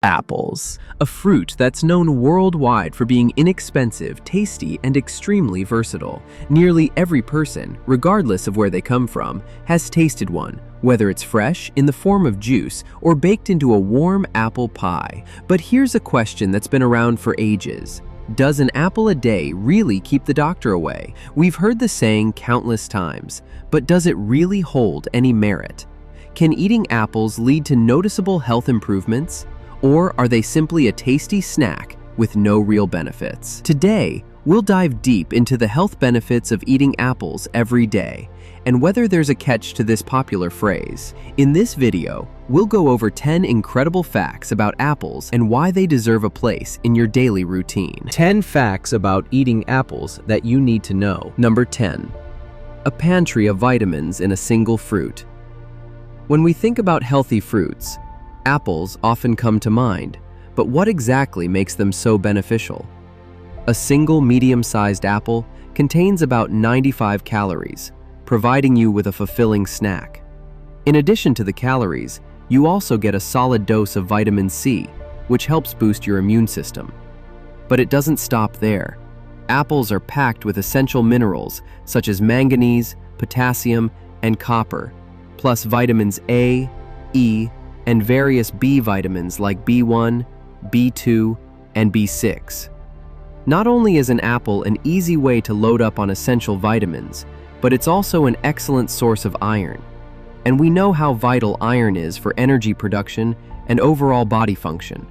Apples, a fruit that's known worldwide for being inexpensive, tasty, and extremely versatile. Nearly every person, regardless of where they come from, has tasted one, whether it's fresh, in the form of juice, or baked into a warm apple pie. But here's a question that's been around for ages. Does an apple a day really keep the doctor away? We've heard the saying countless times, but does it really hold any merit? Can eating apples lead to noticeable health improvements? Or are they simply a tasty snack with no real benefits? Today, we'll dive deep into the health benefits of eating apples every day, and whether there's a catch to this popular phrase. In this video, we'll go over 10 incredible facts about apples and why they deserve a place in your daily routine. 10 facts about eating apples that you need to know. Number 10. A pantry of vitamins in a single fruit. When we think about healthy fruits, apples often come to mind, but what exactly makes them so beneficial? A single medium-sized apple contains about 95 calories, providing you with a fulfilling snack. In addition to the calories, you also get a solid dose of vitamin C, which helps boost your immune system. But it doesn't stop there. Apples are packed with essential minerals such as manganese, potassium, and copper, plus vitamins A, E, and various B vitamins like B1, B2, and B6. Not only is an apple an easy way to load up on essential vitamins, but it's also an excellent source of iron. And we know how vital iron is for energy production and overall body function.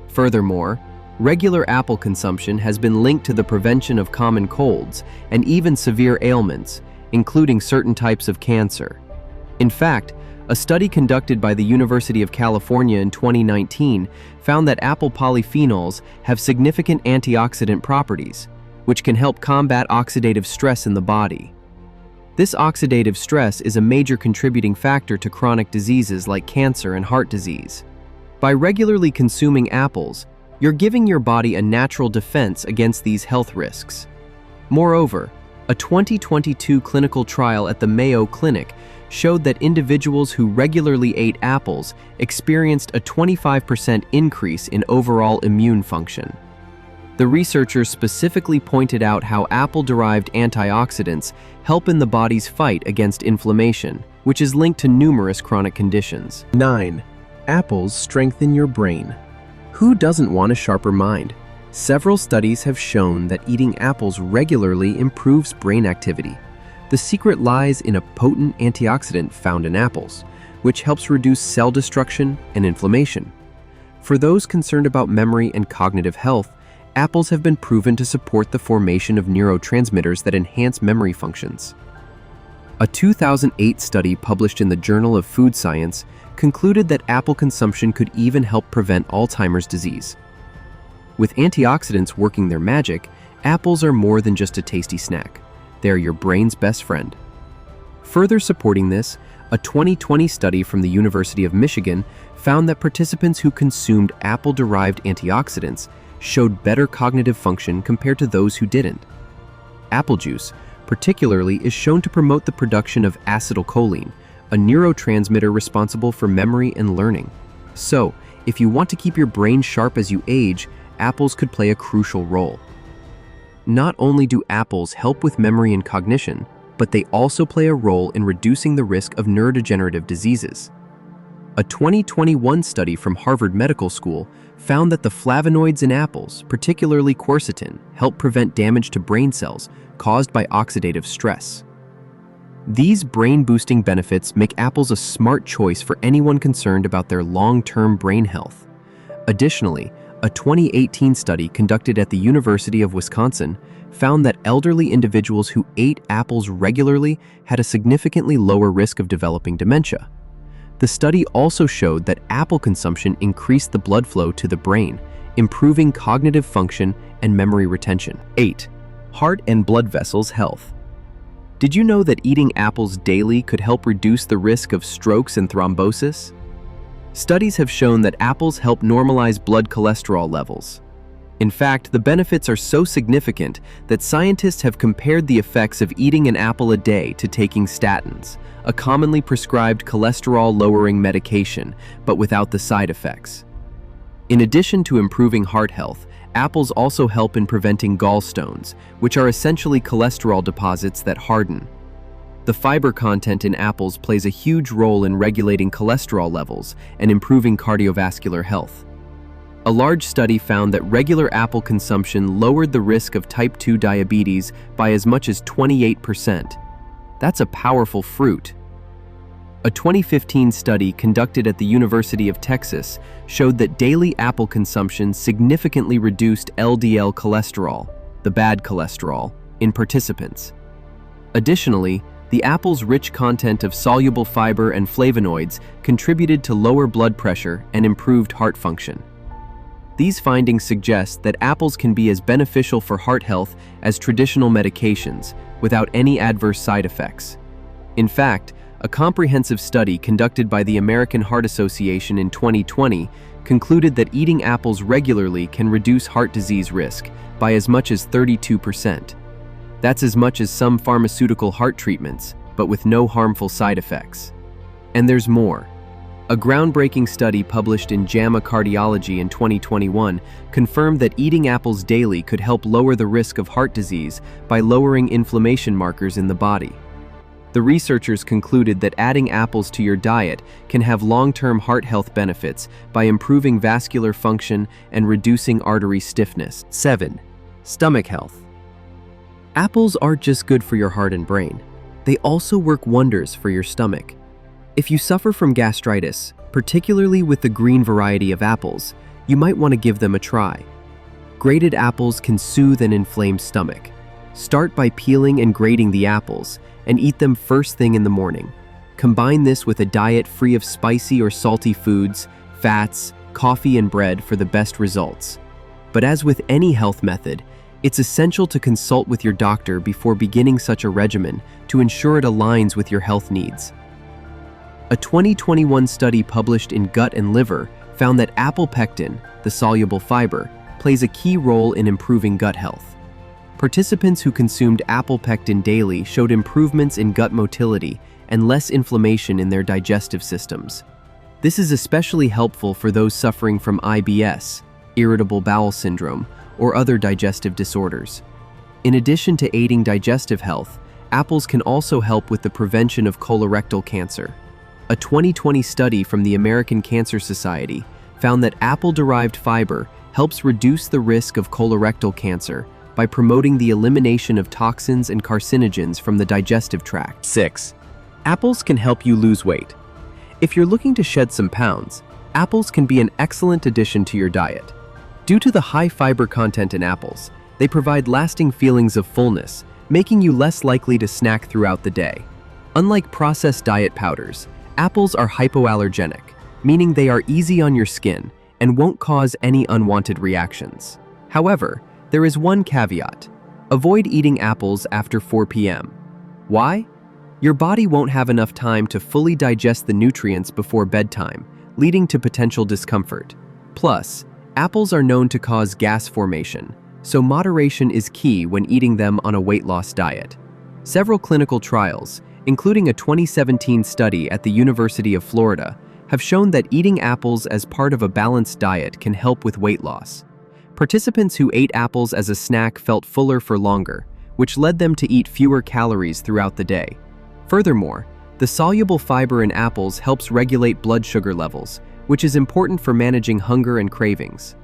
Furthermore, regular apple consumption has been linked to the prevention of common colds and even severe ailments, including certain types of cancer. In fact, a study conducted by the University of California in 2019 found that apple polyphenols have significant antioxidant properties, which can help combat oxidative stress in the body. This oxidative stress is a major contributing factor to chronic diseases like cancer and heart disease. By regularly consuming apples, you're giving your body a natural defense against these health risks. Moreover, a 2022 clinical trial at the Mayo Clinic showed that individuals who regularly ate apples experienced a 25% increase in overall immune function. The researchers specifically pointed out how apple-derived antioxidants help in the body's fight against inflammation, which is linked to numerous chronic conditions. 9. Apples strengthen your brain. Who doesn't want a sharper mind? Several studies have shown that eating apples regularly improves brain activity. The secret lies in a potent antioxidant found in apples, which helps reduce cell destruction and inflammation. For those concerned about memory and cognitive health, apples have been proven to support the formation of neurotransmitters that enhance memory functions. A 2008 study published in the Journal of Food Science concluded that apple consumption could even help prevent Alzheimer's disease. With antioxidants working their magic, apples are more than just a tasty snack. They're your brain's best friend. Further supporting this, a 2020 study from the University of Michigan found that participants who consumed apple-derived antioxidants showed better cognitive function compared to those who didn't. Apple juice, particularly, is shown to promote the production of acetylcholine, a neurotransmitter responsible for memory and learning. So, if you want to keep your brain sharp as you age, apples could play a crucial role. Not only do apples help with memory and cognition, but they also play a role in reducing the risk of neurodegenerative diseases. A 2021 study from Harvard Medical School found that the flavonoids in apples, particularly quercetin, help prevent damage to brain cells caused by oxidative stress. These brain-boosting benefits make apples a smart choice for anyone concerned about their long-term brain health. Additionally, a 2018 study conducted at the University of Wisconsin found that elderly individuals who ate apples regularly had a significantly lower risk of developing dementia. The study also showed that apple consumption increased the blood flow to the brain, improving cognitive function and memory retention. 8. Heart and blood vessels health. Did you know that eating apples daily could help reduce the risk of strokes and thrombosis? Studies have shown that apples help normalize blood cholesterol levels. In fact, the benefits are so significant that scientists have compared the effects of eating an apple a day to taking statins, a commonly prescribed cholesterol-lowering medication, but without the side effects. In addition to improving heart health, apples also help in preventing gallstones, which are essentially cholesterol deposits that harden. The fiber content in apples plays a huge role in regulating cholesterol levels and improving cardiovascular health. A large study found that regular apple consumption lowered the risk of type 2 diabetes by as much as 28%. That's a powerful fruit. A 2015 study conducted at the University of Texas showed that daily apple consumption significantly reduced LDL cholesterol, the bad cholesterol, in participants. Additionally, the apple's rich content of soluble fiber and flavonoids contributed to lower blood pressure and improved heart function. These findings suggest that apples can be as beneficial for heart health as traditional medications without any adverse side effects. In fact, a comprehensive study conducted by the American Heart Association in 2020 concluded that eating apples regularly can reduce heart disease risk by as much as 32%. That's as much as some pharmaceutical heart treatments, but with no harmful side effects. And there's more. A groundbreaking study published in JAMA Cardiology in 2021 confirmed that eating apples daily could help lower the risk of heart disease by lowering inflammation markers in the body. The researchers concluded that adding apples to your diet can have long-term heart health benefits by improving vascular function and reducing artery stiffness. 7. Stomach health. Apples aren't just good for your heart and brain. They also work wonders for your stomach. If you suffer from gastritis, particularly with the green variety of apples, you might want to give them a try. Grated apples can soothe an inflamed stomach. Start by peeling and grating the apples and eat them first thing in the morning. Combine this with a diet free of spicy or salty foods, fats, coffee, and bread for the best results. But as with any health method, it's essential to consult with your doctor before beginning such a regimen to ensure it aligns with your health needs. A 2021 study published in Gut and Liver found that apple pectin, the soluble fiber, plays a key role in improving gut health. Participants who consumed apple pectin daily showed improvements in gut motility and less inflammation in their digestive systems. This is especially helpful for those suffering from IBS, irritable bowel syndrome, or other digestive disorders. In addition to aiding digestive health, apples can also help with the prevention of colorectal cancer. A 2020 study from the American Cancer Society found that apple-derived fiber helps reduce the risk of colorectal cancer by promoting the elimination of toxins and carcinogens from the digestive tract. 6. Apples can help you lose weight. If you're looking to shed some pounds, apples can be an excellent addition to your diet. Due to the high fiber content in apples, they provide lasting feelings of fullness, making you less likely to snack throughout the day. Unlike processed diet powders, apples are hypoallergenic, meaning they are easy on your skin and won't cause any unwanted reactions. However, there is one caveat. Avoid eating apples after 4 p.m. Why? Your body won't have enough time to fully digest the nutrients before bedtime, leading to potential discomfort. Plus, apples are known to cause gas formation, so moderation is key when eating them on a weight loss diet. Several clinical trials, including a 2017 study at the University of Florida, have shown that eating apples as part of a balanced diet can help with weight loss. Participants who ate apples as a snack felt fuller for longer, which led them to eat fewer calories throughout the day. Furthermore, the soluble fiber in apples helps regulate blood sugar levels, which is important for managing hunger and cravings.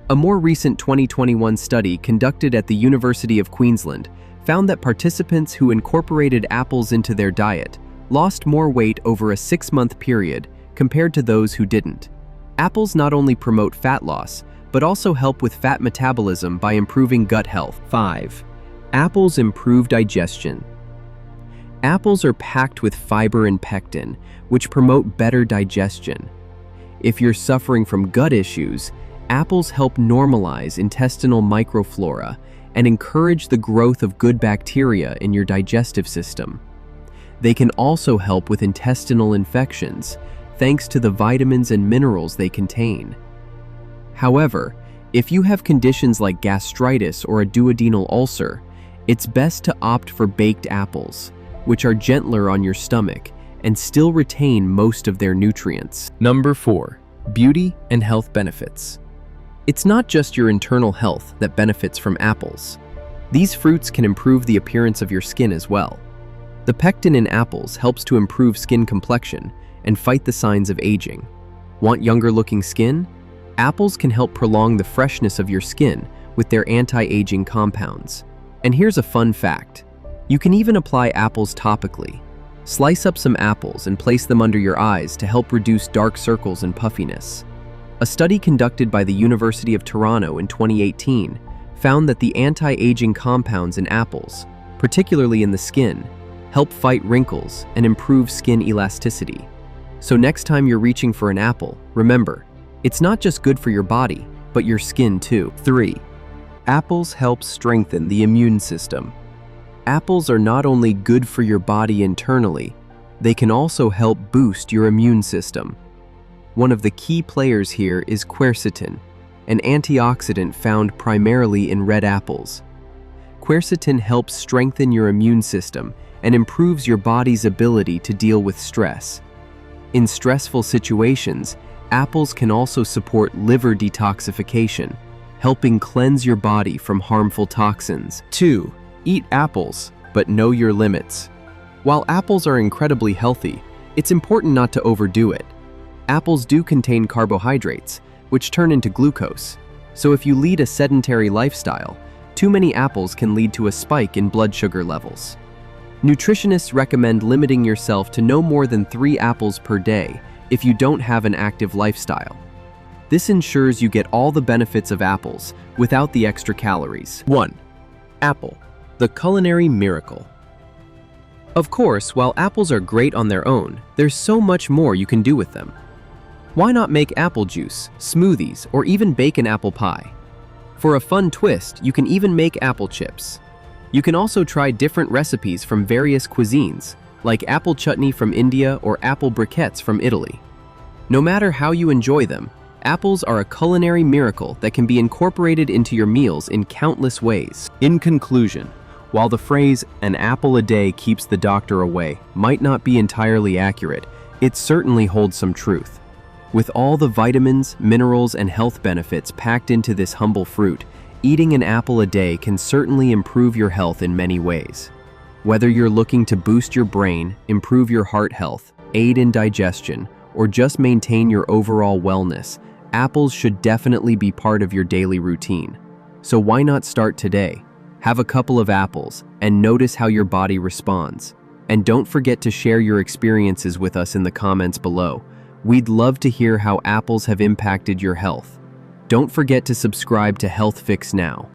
A more recent 2021 study conducted at the University of Queensland found that participants who incorporated apples into their diet lost more weight over a 6-month period compared to those who didn't. Apples not only promote fat loss, but also help with fat metabolism by improving gut health. 5. Apples improve digestion. Apples are packed with fiber and pectin, which promote better digestion. If you're suffering from gut issues, apples help normalize intestinal microflora and encourage the growth of good bacteria in your digestive system. They can also help with intestinal infections, thanks to the vitamins and minerals they contain. However, if you have conditions like gastritis or a duodenal ulcer, it's best to opt for baked apples, which are gentler on your stomach and still retain most of their nutrients. Number 4. Beauty and health benefits. It's not just your internal health that benefits from apples. These fruits can improve the appearance of your skin as well. The pectin in apples helps to improve skin complexion and fight the signs of aging. Want younger-looking skin? Apples can help prolong the freshness of your skin with their anti-aging compounds. And here's a fun fact. You can even apply apples topically. Slice up some apples and place them under your eyes to help reduce dark circles and puffiness. A study conducted by the University of Toronto in 2018 found that the anti-aging compounds in apples, particularly in the skin, help fight wrinkles and improve skin elasticity. So next time you're reaching for an apple, remember, it's not just good for your body, but your skin too. 3. Apples help strengthen the immune system. Apples are not only good for your body internally, they can also help boost your immune system. One of the key players here is quercetin, an antioxidant found primarily in red apples. Quercetin helps strengthen your immune system and improves your body's ability to deal with stress. In stressful situations, apples can also support liver detoxification, helping cleanse your body from harmful toxins. 2. Eat apples, but know your limits. While apples are incredibly healthy, it's important not to overdo it. Apples do contain carbohydrates, which turn into glucose. So if you lead a sedentary lifestyle, too many apples can lead to a spike in blood sugar levels. Nutritionists recommend limiting yourself to no more than 3 apples per day if you don't have an active lifestyle. This ensures you get all the benefits of apples without the extra calories. 1. Apple, the culinary miracle. Of course, while apples are great on their own, there's so much more you can do with them. Why not make apple juice, smoothies, or even bake an apple pie? For a fun twist, you can even make apple chips. You can also try different recipes from various cuisines, like apple chutney from India or apple briquettes from Italy. No matter how you enjoy them, apples are a culinary miracle that can be incorporated into your meals in countless ways. In conclusion, while the phrase, "an apple a day keeps the doctor away," might not be entirely accurate, it certainly holds some truth. With all the vitamins, minerals, and health benefits packed into this humble fruit, eating an apple a day can certainly improve your health in many ways. Whether you're looking to boost your brain, improve your heart health, aid in digestion, or just maintain your overall wellness, apples should definitely be part of your daily routine. So why not start today? Have a couple of apples and notice how your body responds. And don't forget to share your experiences with us in the comments below. We'd love to hear how apples have impacted your health. Don't forget to subscribe to Health Fix now.